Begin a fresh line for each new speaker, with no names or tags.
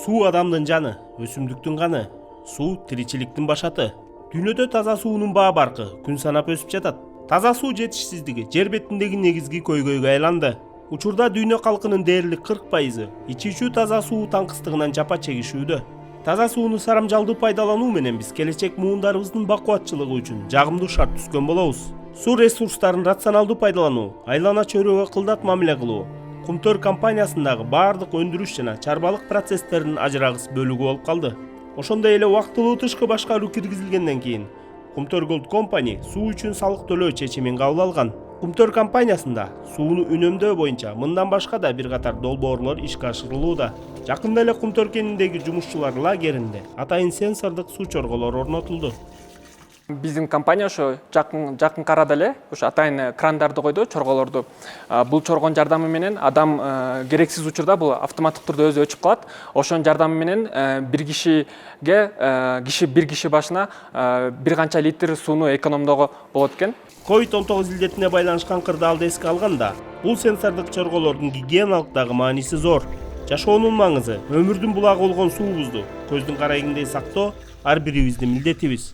Суу адамдын жаны, өсүмдүктүн каны. Суу тиричиликтин башаты. Дүйнөдө таза суунун баа баркы күн санап өсүп жатат. Таза суу жетишсиздиги жер бетиндеги негизги көйгөйгө айланды. Учурда дүйнө калкынын дээрлик 40% ичүүчү таза суу таңкыстыгынан жапа чегишүүдө. Таза сууну сарамжалдуу пайдалануу менен биз келечек муундарыбыздын бакубатчылыгы үчүн жагымдуу шарт түзгөн болобуз. Суу ресурстарын рационалдуу пайдалануу, айлана чөйрөгө кылдат мамиле кылуу, Кумтөр компаниясындагы баардык өндүрүш жана чарбалык процесстеринин ажырагыс бөлүгү болуп калды. Ошондой эле убактылуу тышкы башкаруу киргизилгенден кийин Кумтөр Gold Company суу үчүн салык төлөө чечимин кабыл алган. Кумтөр компаниясында сууну үнөмдөө боюнча мындан башка да бир катар долбоорлор ишке ашырылууда. Жакында эле Кумтөр кениндеги жумушчулар лагеринде атайын сенсордук суу чорголор орнотулду.
Биздин компания ошо жакын арада эле ошо атайын крандарды койду, чорголорду. Бул чоргонун жардамы менен адам керексиз учурда бул автоматтык түрдө өзү өчүп калат. Ошонун жардамы менен бир киши башына бир канча литр сууну экономдоого болот экен.
COVID-19 илдетине байланышкан кырдаалды эске алганда, бул сенсордук чорголордун гигиеналык дагы мааниси зор. Жашоонун маңызы, өмүрдүн булагы болгон суубузду көздүн карайгиндей сактоо ар бирибиздин милдетибиз.